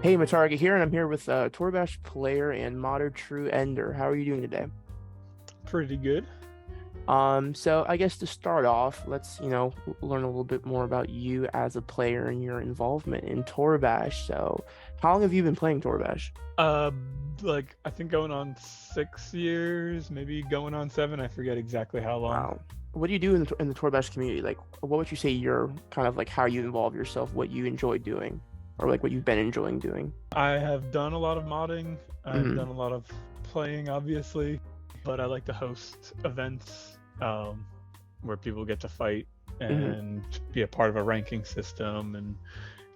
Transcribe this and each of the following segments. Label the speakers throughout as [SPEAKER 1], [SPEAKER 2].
[SPEAKER 1] Hey, Matarika here, and I'm here with Toribash player and modder TrueEnder. How are you doing today?
[SPEAKER 2] Pretty good.
[SPEAKER 1] So I guess to start off, let's, learn a little bit more about you as a player and your involvement in Toribash. So, how long have you been playing Toribash?
[SPEAKER 2] Uh, like I think going on 6 years, maybe going on seven. I forget exactly how long.
[SPEAKER 1] Wow. What do you do in the Toribash community? Like, what would you say you're kind of like how you involve yourself, what you enjoy doing, or like what you've been enjoying doing?
[SPEAKER 2] I have done a lot of modding. I've
[SPEAKER 1] Mm-hmm.
[SPEAKER 2] done a lot of playing, obviously, but I like to host events where people get to fight
[SPEAKER 1] Mm-hmm.
[SPEAKER 2] and be a part of a ranking system and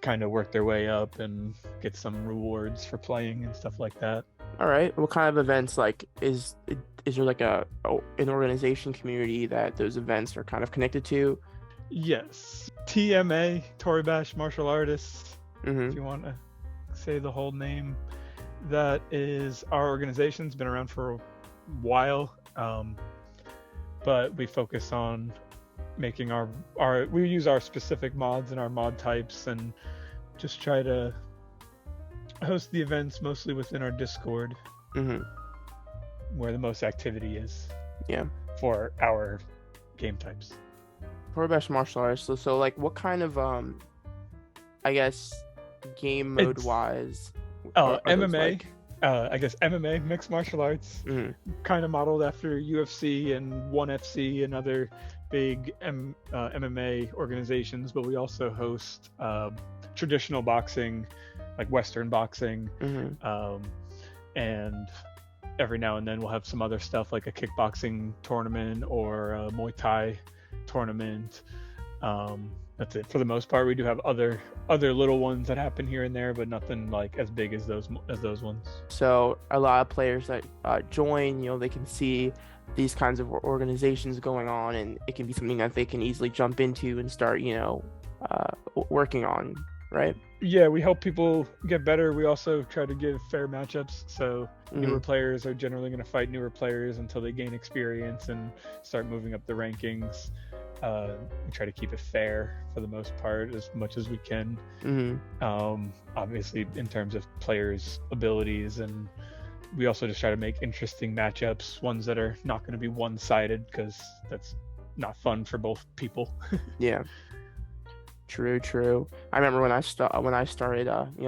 [SPEAKER 2] kind of work their way up and get some rewards for playing and stuff like that.
[SPEAKER 1] All right. What kind of events like is there like an organization community that those events are kind of connected to?
[SPEAKER 2] Yes, TMA, Toribash Martial Artists,
[SPEAKER 1] Mm-hmm.
[SPEAKER 2] if you want to say the whole name. That is our organization's been around for a while, but we focus on making our we use our specific mods and our mod types and just try to host the events mostly within our Discord
[SPEAKER 1] Mm-hmm.
[SPEAKER 2] where the most activity is
[SPEAKER 1] Yeah.
[SPEAKER 2] for our game types.
[SPEAKER 1] For best martial arts. So like what kind of I guess game mode
[SPEAKER 2] It's
[SPEAKER 1] wise are those
[SPEAKER 2] MMA.
[SPEAKER 1] like?
[SPEAKER 2] I guess MMA, mixed martial arts,
[SPEAKER 1] Mm-hmm.
[SPEAKER 2] kind of modeled after UFC and ONE FC and other big MMA organizations, but we also host traditional boxing, like Western boxing,
[SPEAKER 1] Mm-hmm.
[SPEAKER 2] and every now and then we'll have some other stuff like a kickboxing tournament or a Muay Thai tournament. That's it for the most part. We do have other little ones that happen here and there, but nothing like as big as those ones.
[SPEAKER 1] So a lot of players that join, they can see these kinds of organizations going on, and it can be something that they can easily jump into and start, working on, right?
[SPEAKER 2] Yeah, we help people get better. We also try to give fair matchups, so newer
[SPEAKER 1] Mm-hmm.
[SPEAKER 2] players are generally going to fight newer players until they gain experience and start moving up the rankings. We try to keep it fair for the most part, as much as we can.
[SPEAKER 1] Mm-hmm.
[SPEAKER 2] Obviously, in terms of players' abilities, and we also just try to make interesting matchups, ones that are not going to be one-sided, because that's not fun for both people.
[SPEAKER 1] Yeah. True, true. I remember when I started,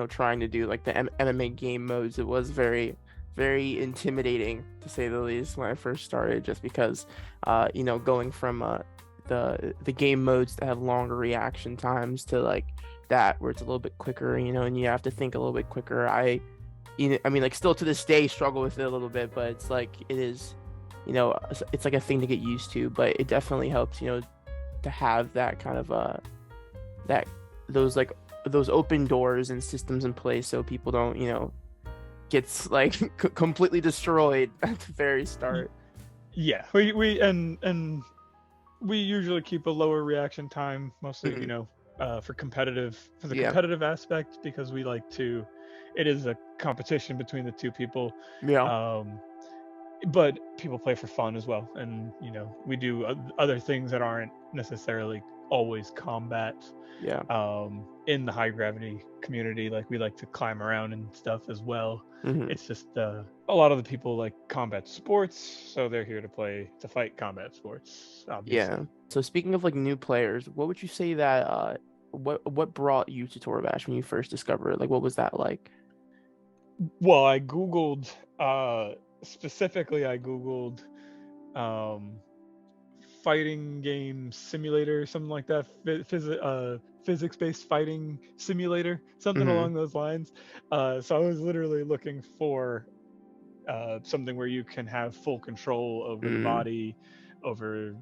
[SPEAKER 1] trying to do like the MMA game modes. It was very, very intimidating to say the least when I first started, just because, going from the game modes that have longer reaction times to like that where it's a little bit quicker, and you have to think a little bit quicker. I mean, like still to this day struggle with it a little bit, but it's like it is, it's like a thing to get used to. But it definitely helps, to have that kind of that those like those open doors and systems in place so people don't gets like completely destroyed at the very start.
[SPEAKER 2] Yeah, we we usually keep a lower reaction time, mostly
[SPEAKER 1] Mhm.
[SPEAKER 2] for the
[SPEAKER 1] Yeah,
[SPEAKER 2] competitive aspect, because we like to. It is a competition between the two people,
[SPEAKER 1] yeah,
[SPEAKER 2] um, but people play for fun as well, and we do other things that aren't necessarily always combat.
[SPEAKER 1] yeah.
[SPEAKER 2] In the high gravity community, like we like to climb around and stuff as well.
[SPEAKER 1] Hmm.
[SPEAKER 2] It's just a lot of the people like combat sports, so they're here to fight combat sports,
[SPEAKER 1] Yeah.
[SPEAKER 2] obviously.
[SPEAKER 1] So speaking of like new players, what would you say that what brought you to Torbash when you first discovered it? Like what was that like?
[SPEAKER 2] Well, I googled specifically. I googled um, fighting game simulator, something like that, physics-based fighting simulator, something
[SPEAKER 1] Hmm.
[SPEAKER 2] along those lines. So I was literally looking for something where you can have full control over the
[SPEAKER 1] Hmm.
[SPEAKER 2] body, over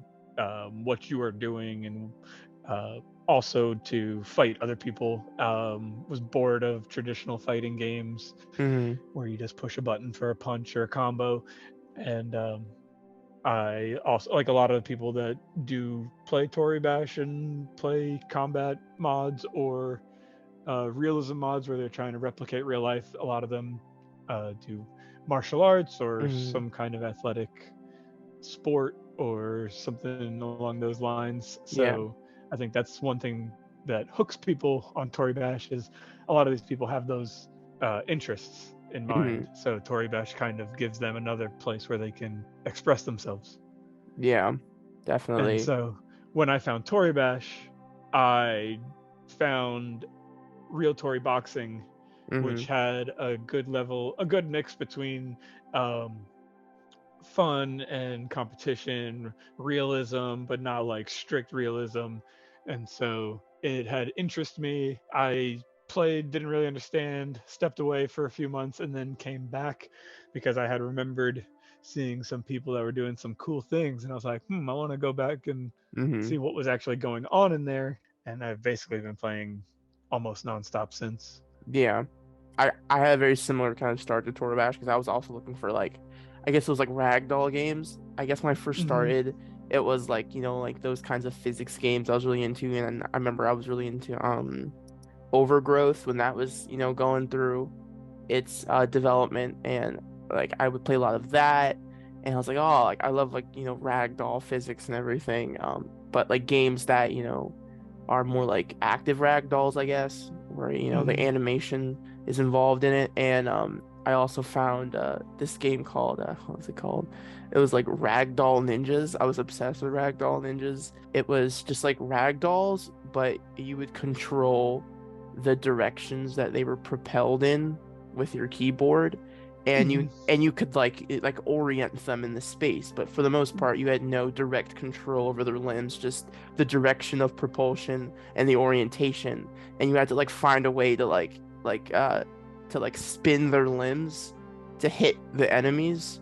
[SPEAKER 2] what you are doing, and uh, also to fight other people. Was bored of traditional fighting games
[SPEAKER 1] Hmm.
[SPEAKER 2] where you just push a button for a punch or a combo, and I also like a lot of the people that do play Tory Bash and play combat mods or realism mods where they're trying to replicate real life. A lot of them do martial arts or
[SPEAKER 1] Hmm.
[SPEAKER 2] some kind of athletic sport or something along those lines.
[SPEAKER 1] Yeah.
[SPEAKER 2] So I think that's one thing that hooks people on Tory Bash is a lot of these people have those interests in mind. So Toribash kind of gives them another place where they can express themselves.
[SPEAKER 1] Yeah,
[SPEAKER 2] And
[SPEAKER 1] definitely.
[SPEAKER 2] so when I found Toribash, I found Real Tori Boxing, which had a good mix between fun and competition, realism, but not like strict realism. And so it had interest me. I played, didn't really understand, stepped away for a few months, and then came back because I had remembered seeing some people that were doing some cool things. And I was like, I want to go back and see what was actually going on in there. And I've basically been playing almost nonstop since.
[SPEAKER 1] Yeah. I had a very similar kind of start to Toribash because I was also looking for like, I guess it was like ragdoll games. I guess when I first started, it was like, like those kinds of physics games I was really into. And I remember I was really into Overgrowth when that was, going through its development, and like I would play a lot of that, and I was like, oh, like I love like, ragdoll physics and everything. But like games that, are more like active ragdolls, I guess, where, the animation is involved in it. And I also found this game called what was it called? It was like Ragdoll Ninjas. I was obsessed with Ragdoll Ninjas. It was just like ragdolls, but you would control the directions that they were propelled in with your keyboard, and you could like orient them in the space, but for the most part you had no direct control over their limbs, just the direction of propulsion and the orientation, and you had to like find a way to spin their limbs to hit the enemies,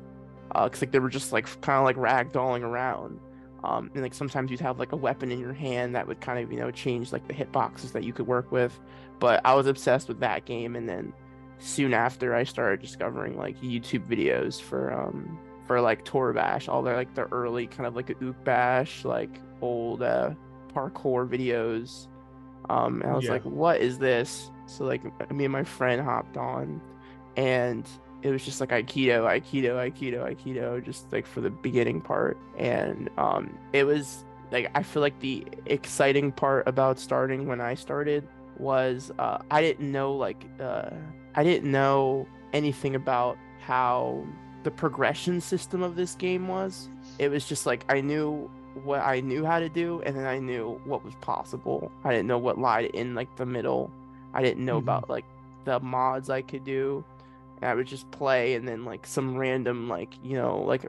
[SPEAKER 1] because like they were just like kind of like ragdolling around. And like sometimes you'd have like a weapon in your hand that would kind of change like the hitboxes that you could work with. But I was obsessed with that game, and then soon after I started discovering like YouTube videos for like Toribash, all the like the early kind of like Bash, like old parkour videos. And I was like, what is this? So like me and my friend hopped on, and it was just like Aikido, just like for the beginning part. And it was like, I feel like the exciting part about starting when I started was I didn't know anything about how the progression system of this game was. It was just like I knew what I knew how to do, and then I knew what was possible. I didn't know what lied in like the middle. I didn't know about like the mods I could do. And I would just play, and then like some random like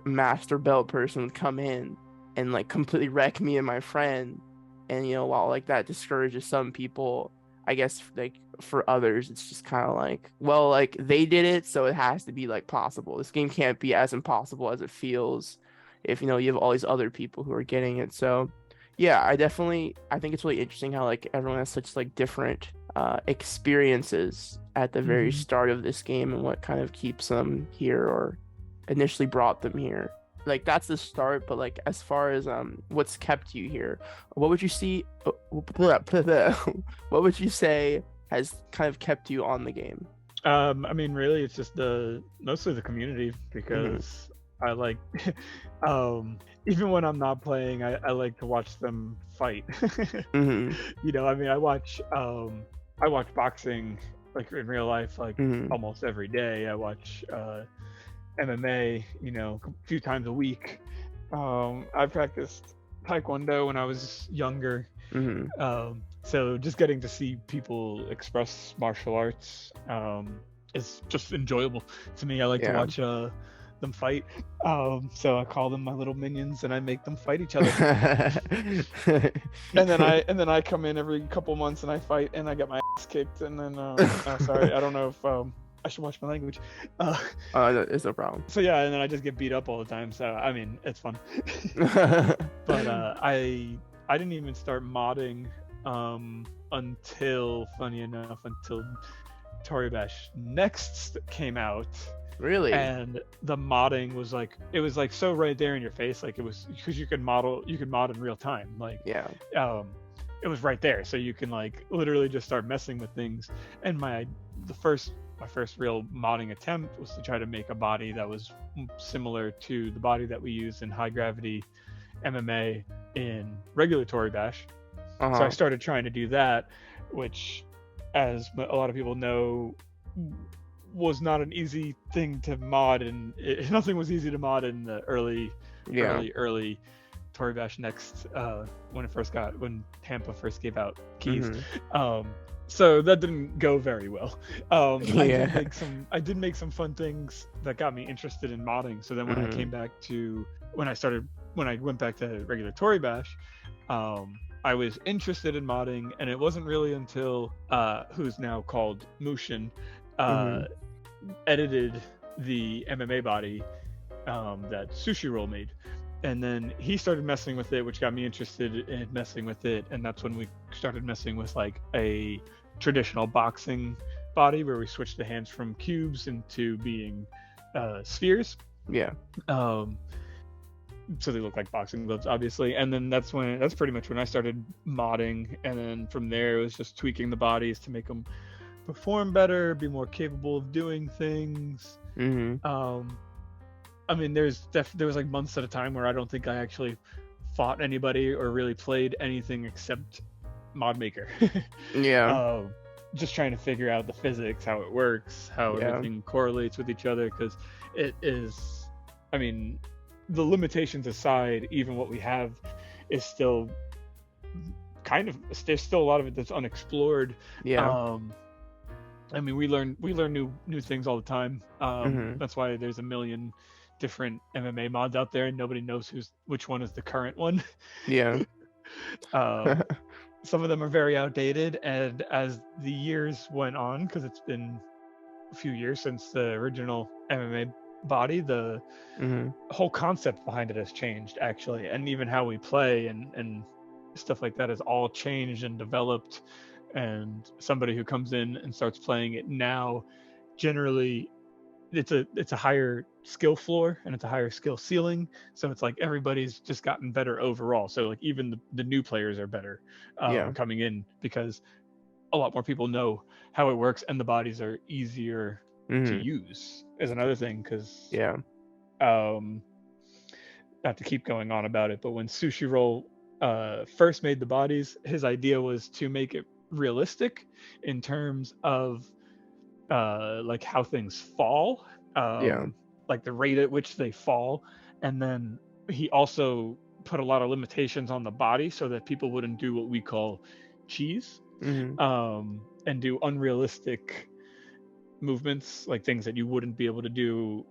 [SPEAKER 1] master belt person would come in and like completely wreck me and my friend. And while like that discourages some people, I guess like for others it's just kind of like, well, like they did it, so it has to be like possible. This game can't be as impossible as it feels if you have all these other people who are getting it. So yeah, I think it's really interesting how like everyone has such like different experiences at the very start of this game, and what kind of keeps them here or initially brought them here. Like that's the start, but like as far as what's kept you here, what would you see what would you say has kind of kept you on the game?
[SPEAKER 2] I mean, really it's just mostly the community, because I like even when I'm not playing, I like to watch them fight. I mean, I watch boxing like in real life, like almost every day. I watch MMA, a few times a week. I practiced Taekwondo when I was younger. So just getting to see people express martial arts is just enjoyable to me. I like to watch them fight. So I call them my little minions, and I make them fight each other. and then I come in every couple months and I fight, and I get my ass kicked. And then sorry, I don't know if I should watch my language.
[SPEAKER 1] It's no problem.
[SPEAKER 2] So yeah, and then I just get beat up all the time. So I mean, it's fun. But I didn't even start modding until Toribash Next came out.
[SPEAKER 1] Really?
[SPEAKER 2] And the modding was like, it was like so right there in your face, like it was, because you could mod in real time, like it was right there, so you can like literally just start messing with things. And my first real modding attempt was to try to make a body that was similar to the body that we use in high gravity MMA in regular Toribash. So I started trying to do that, which, as a lot of people know, was not an easy thing to mod, and nothing was easy to mod in the early Toribash Next when Tampa first gave out keys. So that didn't go very well. I did make some fun things that got me interested in modding. So then when I went back to regular Toribash, I was interested in modding, and it wasn't really until who's now called Mushin edited the MMA body that Sushi Roll made. And then he started messing with it, which got me interested in messing with it. And that's when we started messing with like a traditional boxing body, where we switched the hands from cubes into being spheres.
[SPEAKER 1] Yeah.
[SPEAKER 2] So they look like boxing gloves, obviously. And then that's pretty much when I started modding. And then from there, it was just tweaking the bodies to make them perform better, be more capable of doing things. I mean, there was like months at a time where I don't think I actually fought anybody or really played anything except Modmaker. Just trying to figure out the physics, how it works, how everything correlates with each other, because it is, I mean, the limitations aside, even what we have is still there's still a lot of it that's unexplored. I mean, we learn new things all the time. That's why there's a million different MMA mods out there, and nobody knows which one is the current one. Some of them are very outdated, and as the years went on, because it's been a few years since the original MMA body, the whole concept behind it has changed, actually, and even how we play and stuff like that has all changed and developed. And somebody who comes in and starts playing it now, generally it's a higher skill floor and it's a higher skill ceiling, so it's like everybody's just gotten better overall. So like even the new players are better coming in, because a lot more people know how it works, and the bodies are easier to use, is another thing. Because not to keep going on about it, but when Sushi Roll first made the bodies, his idea was to make it realistic in terms of like how things fall, like the rate at which they fall. And then he also put a lot of limitations on the body so that people wouldn't do what we call cheese, and do unrealistic movements, like things that you wouldn't be able to do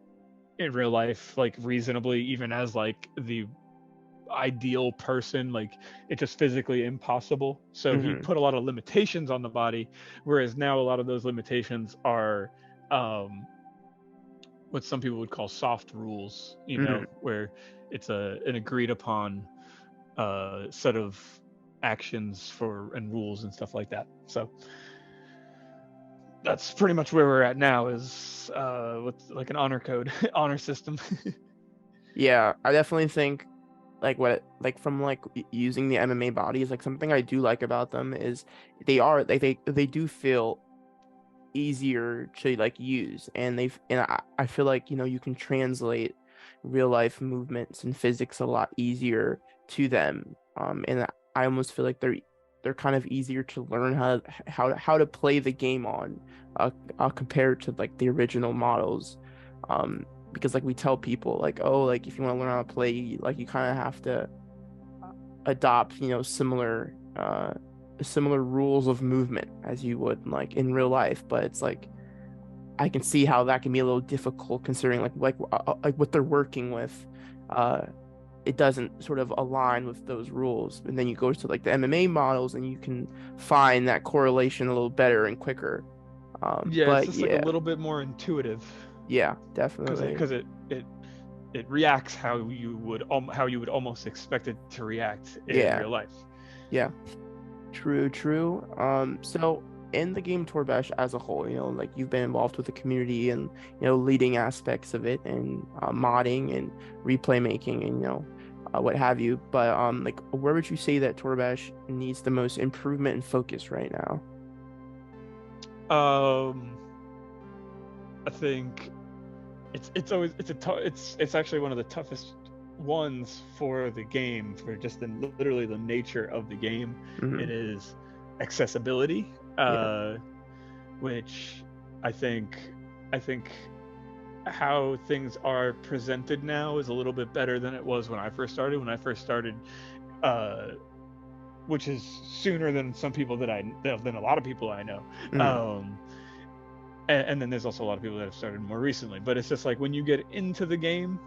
[SPEAKER 2] in real life, like reasonably, even as like the ideal person. Like it's just physically impossible. So he put a lot of limitations on the body, whereas now a lot of those limitations are what some people would call soft rules, you know, where it's an agreed upon set of actions and rules and stuff like that. So that's pretty much where we're at now, is with like an honor code honor system.
[SPEAKER 1] I definitely think from using the MMA bodies, like something I do like about them is they do feel easier to like use, and I feel like, you know, you can translate real life movements and physics a lot easier to them, and I almost feel like they're kind of easier to learn how to play the game on, compared to like the original models, because like we tell people like, oh, like if you want to learn how to play, like you kind of have to adopt, you know, similar rules of movement as you would like in real life. But it's like I can see how that can be a little difficult, considering like what they're working with, it doesn't sort of align with those rules. And then you go to like the MMA models and you can find that correlation a little better and quicker.
[SPEAKER 2] It's just like a little bit more intuitive.
[SPEAKER 1] Yeah, definitely.
[SPEAKER 2] Because it reacts how you would almost expect it to react in real life.
[SPEAKER 1] Yeah. True. So in the game Toribash as a whole, you know, like you've been involved with the community and, you know, leading aspects of it, and modding and replay making, and, you know, what have you. But like, where would you say that Toribash needs the most improvement and focus right now?
[SPEAKER 2] I think it's actually one of the toughest ones for the game, for just literally the nature of the game. It is accessibility, which I think how things are presented now is a little bit better than it was when I first started. Uh, which is sooner than than a lot of people I know.
[SPEAKER 1] Mm.
[SPEAKER 2] And then there's also a lot of people that have started more recently. But it's just like when you get into the game,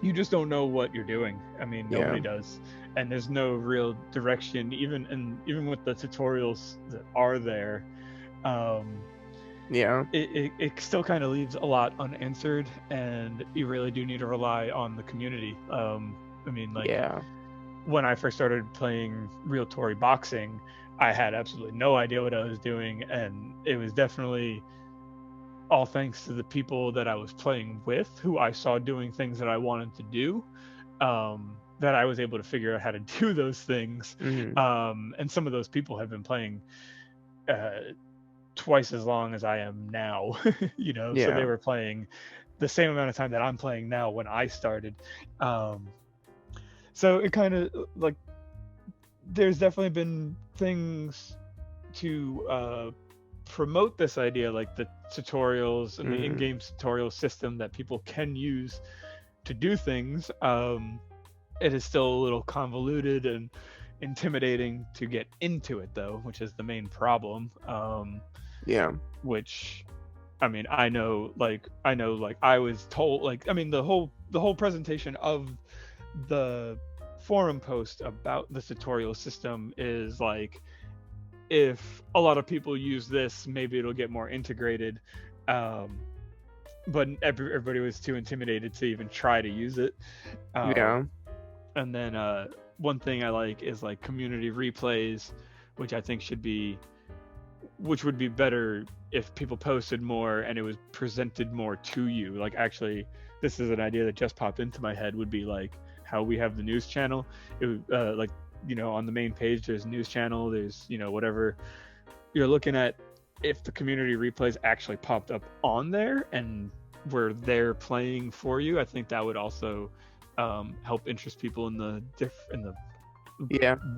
[SPEAKER 2] you just don't know what you're doing. I mean, nobody does, and there's no real direction. Even with the tutorials that are there, it still kind of leaves a lot unanswered, and you really do need to rely on the community. I mean, like, when I first started playing real Tory boxing, I had absolutely no idea what I was doing, and it was definitely all thanks to the people that I was playing with, who I saw doing things that I wanted to do, that I was able to figure out how to do those things. And some of those people have been playing twice as long as I am now, you know, so they were playing the same amount of time that I'm playing now when I started. So it kind of like, there's definitely been things to promote this idea, like the tutorials and the in-game tutorial system that people can use to do things. It is still a little convoluted and intimidating to get into it, though, which is the main problem. Which, I mean, I know I was told, like, I mean, the whole presentation of the forum post about the tutorial system is like, if a lot of people use this, maybe it'll get more integrated. But everybody was too intimidated to even try to use it. And then one thing I like is like community replays, which I think would be better if people posted more and it was presented more to you. Like, actually, this is an idea that just popped into my head, would be like how we have the news channel. It would, like, you know, on the main page, there's news channel, there's, you know, whatever you're looking at. If the community replays actually popped up on there and were there playing for you, I think that would also help interest people in the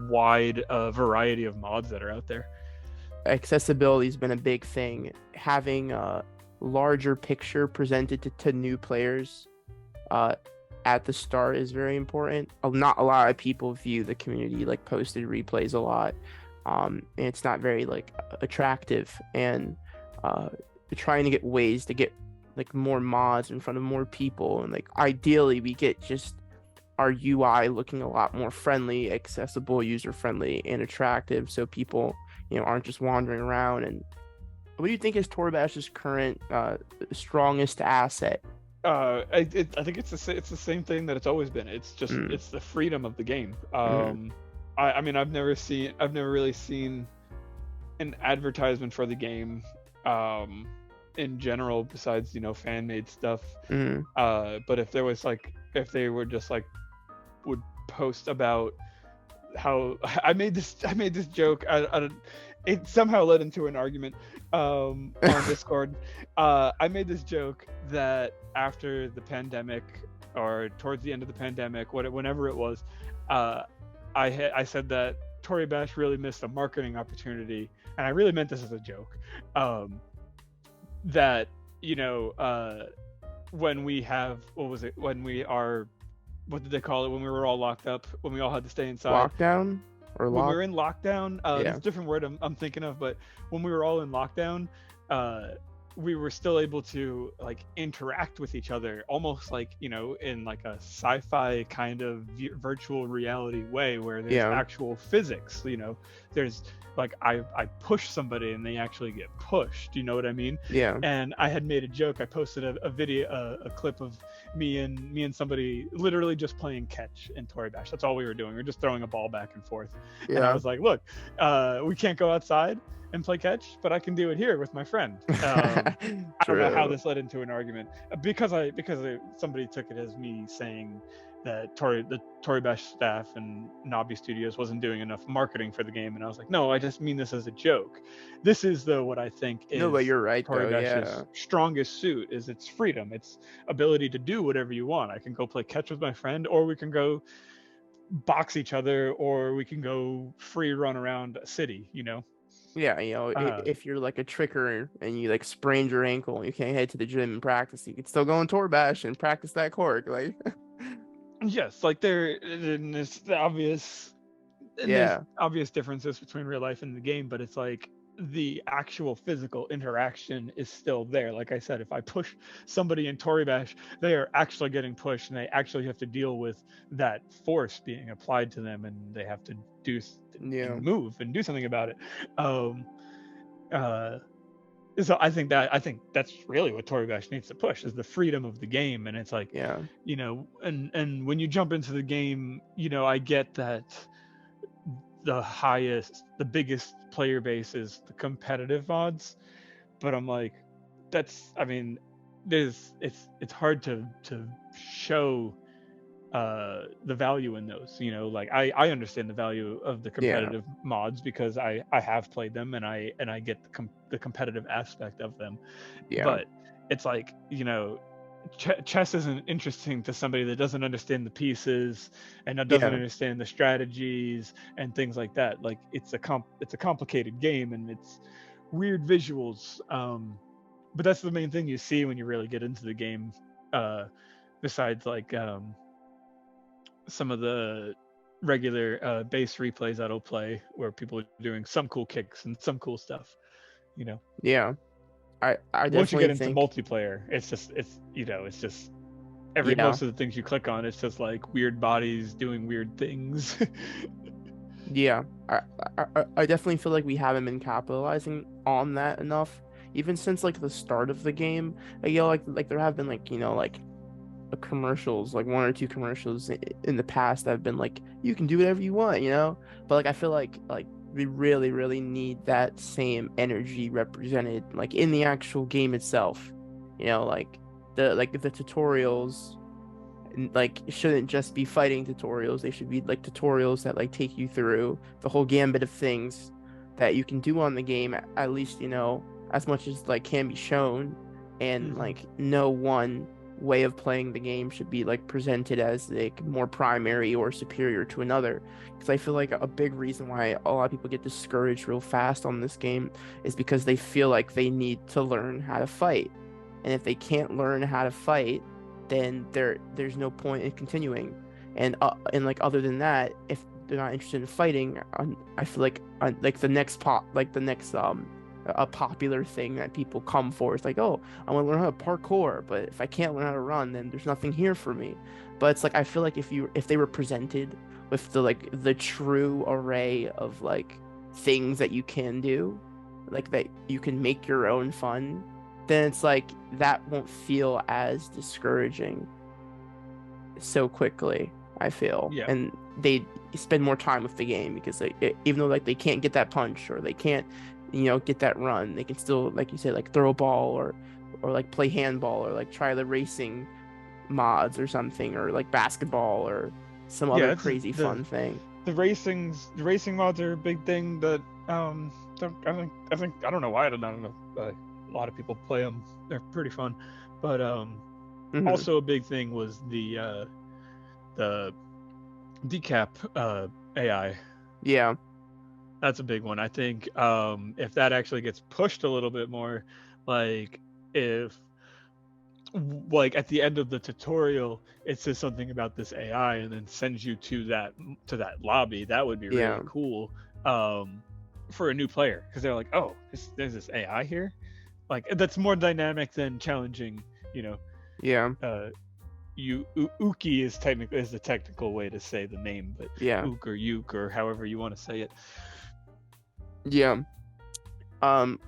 [SPEAKER 2] wide variety of mods that are out there.
[SPEAKER 1] Accessibility has been a big thing. Having a larger picture presented to new players at the start is very important. Not a lot of people view the community like posted replays a lot, and it's not very like attractive. And trying to get ways to get like more mods in front of more people, and like ideally we get just our UI looking a lot more friendly, accessible, user friendly, and attractive, so people, you know, aren't just wandering around. And what do you think is Toribash's current strongest asset?
[SPEAKER 2] I think it's the same thing that it's always been. It's just it's the freedom of the game. I mean, I've never really seen an advertisement for the game in general, besides, you know, fan made stuff. But if they were just like would post about how I made this joke, it somehow led into an argument on Discord. I made this joke that after the pandemic, or towards the end of the pandemic, whenever it was, I said that Toribash really missed a marketing opportunity, and I really meant this as a joke. That, you know, when we have, what did they call it when we were all locked up, when we all had to stay inside?
[SPEAKER 1] Lockdown? Or
[SPEAKER 2] when we were in lockdown, it's a different word I'm thinking of, but when we were all in lockdown, we were still able to like interact with each other, almost like, you know, in like a sci-fi kind of virtual reality way, where there's actual physics. You know, there's like I push somebody and they actually get pushed. You know what I mean?
[SPEAKER 1] Yeah.
[SPEAKER 2] And I had made a joke. I posted a video, a clip of me and somebody literally just playing catch in Toribash. That's all we were doing. We were just throwing a ball back and forth. And I was like, look, we can't go outside and play catch, but I can do it here with my friend. I don't know how this led into an argument, because somebody took it as me saying that the Toribash staff and Nabi Studios wasn't doing enough marketing for the game, and I was like, no, I just mean this as a joke. This is what I think is,
[SPEAKER 1] no, but you're right,
[SPEAKER 2] Toribash's strongest suit is its freedom, its ability to do whatever you want. I can go play catch with my friend, or we can go box each other, or we can go free run around a city, you know.
[SPEAKER 1] Yeah, if you're like a tricker and you like sprained your ankle and you can't head to the gym and practice, you can still go in Torbash and practice that cork. Like,
[SPEAKER 2] Yes, like there's
[SPEAKER 1] yeah,
[SPEAKER 2] obvious differences between real life and the game, but it's like the actual physical interaction is still there. Like I said, if I push somebody in Toribash, they are actually getting pushed, and they actually have to deal with that force being applied to them, and they have to do
[SPEAKER 1] yeah,
[SPEAKER 2] and move and do something about it. Um, uh, so I think that's really what Toribash needs to push is the freedom of the game, and it's like,
[SPEAKER 1] yeah,
[SPEAKER 2] and when you jump into the game, I get that the biggest player base is the competitive mods, but I'm like, I mean, it's hard to show the value in those. Like I understand the value of the
[SPEAKER 1] yeah,
[SPEAKER 2] competitive mods because I have played them, and I get the competitive aspect of them,
[SPEAKER 1] yeah,
[SPEAKER 2] but it's like, chess isn't interesting to somebody that doesn't understand the pieces and that doesn't
[SPEAKER 1] yeah,
[SPEAKER 2] understand the strategies and things like that. Like it's a complicated game, and it's weird visuals. But that's the main thing you see when you really get into the game. Besides like some of the regular base replays that'll play where people are doing some cool kicks and some cool stuff.
[SPEAKER 1] yeah. I
[SPEAKER 2] Once you get
[SPEAKER 1] definitely
[SPEAKER 2] into
[SPEAKER 1] think,
[SPEAKER 2] multiplayer, it's just
[SPEAKER 1] yeah,
[SPEAKER 2] most of the things you click on, it's just like weird bodies doing weird things.
[SPEAKER 1] yeah. I definitely feel like we haven't been capitalizing on that enough, even since like the start of the game. Like there have been like like commercials, like one or two commercials in the past that have been like, you can do whatever you want, but like I feel like we really really need that same energy represented like in the actual game itself, like the tutorials like shouldn't just be fighting tutorials. They should be like tutorials that like take you through the whole gambit of things that you can do on the game, at least as much as like can be shown. And
[SPEAKER 2] Hmm.
[SPEAKER 1] like no one way of playing the game should be like presented as like more primary or superior to another, because I feel like a big reason why a lot of people get discouraged real fast on this game is because they feel like they need to learn how to fight, and if they can't learn how to fight, then there's no point in continuing. And like other than that, if they're not interested in fighting, I feel like the next a popular thing that people come for is like, oh, I want to learn how to parkour, but if I can't learn how to run, then there's nothing here for me. But it's like I feel like if they were presented with the true array of like things that you can do, like that you can make your own fun, then it's like that won't feel as discouraging so quickly, I feel.
[SPEAKER 2] Yeah.
[SPEAKER 1] And they spend more time with the game because even though like they can't get that punch or they can't get that run, they can still, like you said, like throw a ball or like play handball or like try the racing mods or something, or like basketball or some
[SPEAKER 2] Yeah,
[SPEAKER 1] other
[SPEAKER 2] it's
[SPEAKER 1] crazy
[SPEAKER 2] the
[SPEAKER 1] fun thing.
[SPEAKER 2] the racing mods are a big thing that I don't know why I don't know. A lot of people play them. They're pretty fun, but
[SPEAKER 1] Hmm.
[SPEAKER 2] also a big thing was the decap AI.
[SPEAKER 1] Yeah,
[SPEAKER 2] That's a big one. I think if that actually gets pushed a little bit more, like if like at the end of the tutorial it says something about this AI and then sends you to that lobby, that would be
[SPEAKER 1] yeah,
[SPEAKER 2] really cool for a new player, because they're like, oh, there's this AI here, like that's more dynamic than challenging, you know.
[SPEAKER 1] yeah,
[SPEAKER 2] Uki is the technical way to say the name, but
[SPEAKER 1] yeah,
[SPEAKER 2] Ook or Uke or however you want to say it.
[SPEAKER 1] yeah.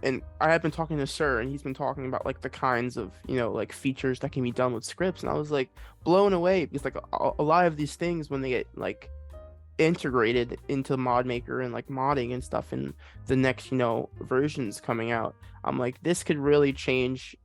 [SPEAKER 1] And I have been talking to Sir, and he's been talking about like the kinds of like features that can be done with scripts, and I was like blown away because like a lot of these things, when they get like integrated into Modmaker and like modding and stuff in the next versions coming out, I'm like, this could really change,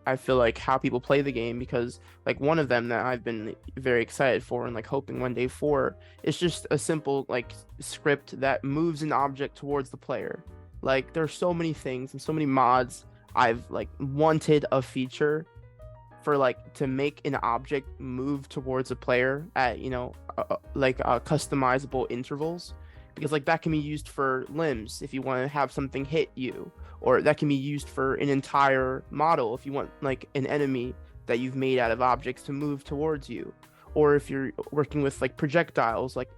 [SPEAKER 1] I feel like, how people play the game. Because like one of them that I've been very excited for and like hoping one day for is just a simple like script that moves an object towards the player. Like there's so many things and so many mods I've like wanted a feature for, like to make an object move towards a player at like customizable intervals, because like that can be used for limbs if you want to have something hit you, or that can be used for an entire model if you want like an enemy that you've made out of objects to move towards you, or if you're working with like projectiles like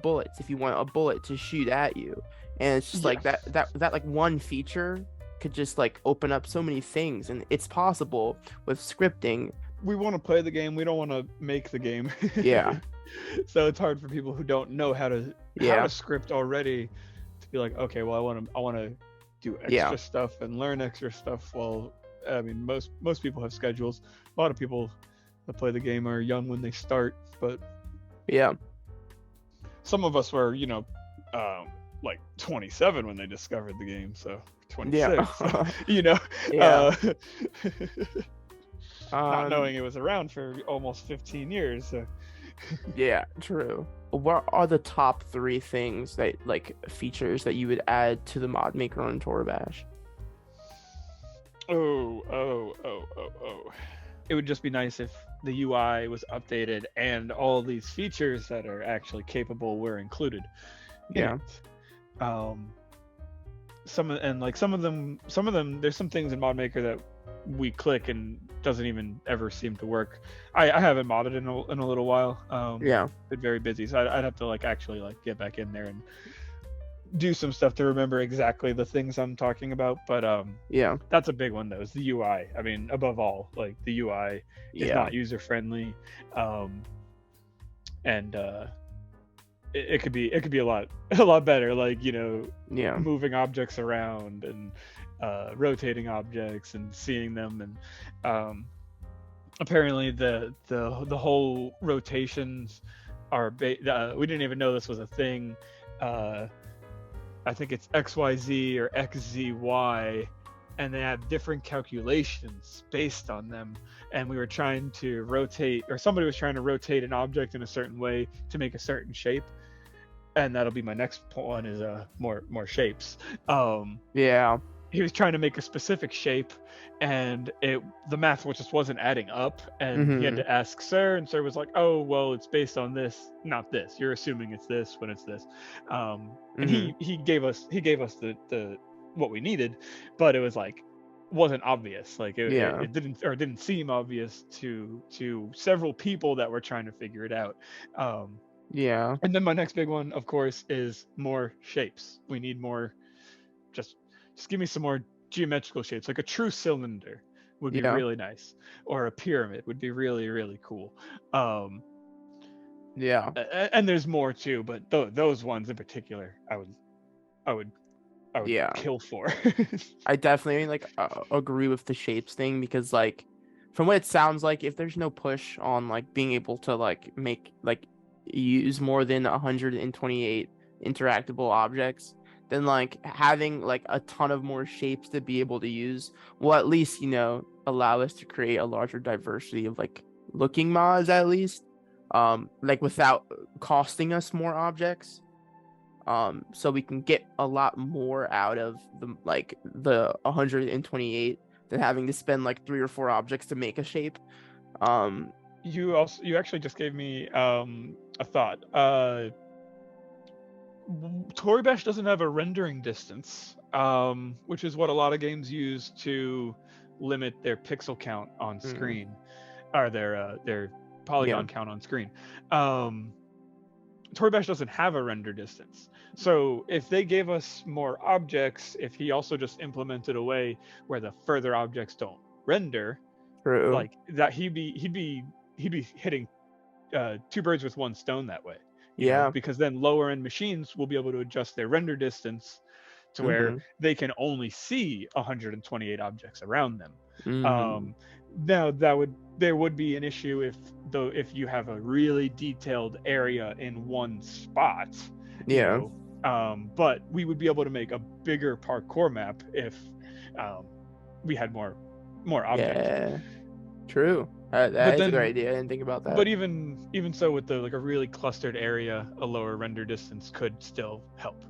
[SPEAKER 1] bullets, if you want a bullet to shoot at you. And it's just like that like one feature could just like open up so many things, and it's possible with scripting.
[SPEAKER 2] We want to play the game, we don't want to make the game.
[SPEAKER 1] Yeah.
[SPEAKER 2] So it's hard for people who don't know how to script already to be like, okay, well, I want to do extra stuff and learn extra stuff. Well, I mean, most people have schedules. A lot of people that play the game are young when they start, but some of us were, like 27 when they discovered the game, so 26. Not knowing it was around for almost 15 years. So.
[SPEAKER 1] Yeah, true. What are the top 3 things that like features that you would add to the Modmaker on Toribash?
[SPEAKER 2] Oh. It would just be nice if the UI was updated and all these features that are actually capable were included.
[SPEAKER 1] Yeah.
[SPEAKER 2] Some of them, there's some things in Modmaker that we click and doesn't even ever seem to work. I haven't modded in a little while. Been very busy, so I'd have to like actually like get back in there and do some stuff to remember exactly the things I'm talking about. But that's a big one though, is the UI. I mean, above all, like the UI is not user friendly, and it could be a lot better, like moving objects around and rotating objects and seeing them, and apparently the whole rotations are we didn't even know this was a thing. I think it's XYZ or XZY, and they have different calculations based on them, and we were trying to rotate, or somebody was trying to rotate an object in a certain way to make a certain shape, and that'll be my next one, is more shapes. He was trying to make a specific shape, and the math just wasn't adding up, and he had to ask Sir, and Sir was like, oh, well, it's based on this, not this. You're assuming it's this when it's this. And he gave us the what we needed, but it was like wasn't obvious. Like it didn't seem obvious to several people that were trying to figure it out. And then my next big one, of course, is more shapes. We need more. Just give me some more geometrical shapes. Like a true cylinder would be really nice, or a pyramid would be really, really cool. And there's more too, but those ones in particular, I would kill for.
[SPEAKER 1] I definitely agree with the shapes thing, because like from what it sounds like, if there's no push on like being able to like make like use more than 128 interactable objects, then like having like a ton of more shapes to be able to use will at least allow us to create a larger diversity of like looking mods, at least like without costing us more objects, so we can get a lot more out of the 128 than having to spend like 3 or 4 objects to make a shape.
[SPEAKER 2] You actually just gave me a thought. Toribash doesn't have a rendering distance, which is what a lot of games use to limit their pixel count on screen, or their polygon count on screen. Toribash doesn't have a render distance. So if they gave us more objects, if he also just implemented a way where the further objects don't render, like that, he'd be hitting 2 birds with 1 stone that way. Because then lower end machines will be able to adjust their render distance to where they can only see 128 objects around them. Now there would be an issue if you have a really detailed area in one spot. But we would be able to make a bigger parkour map if we had more objects.
[SPEAKER 1] True. That's a great idea. I didn't think about that.
[SPEAKER 2] But even so, with a really clustered area, a lower render distance could still help.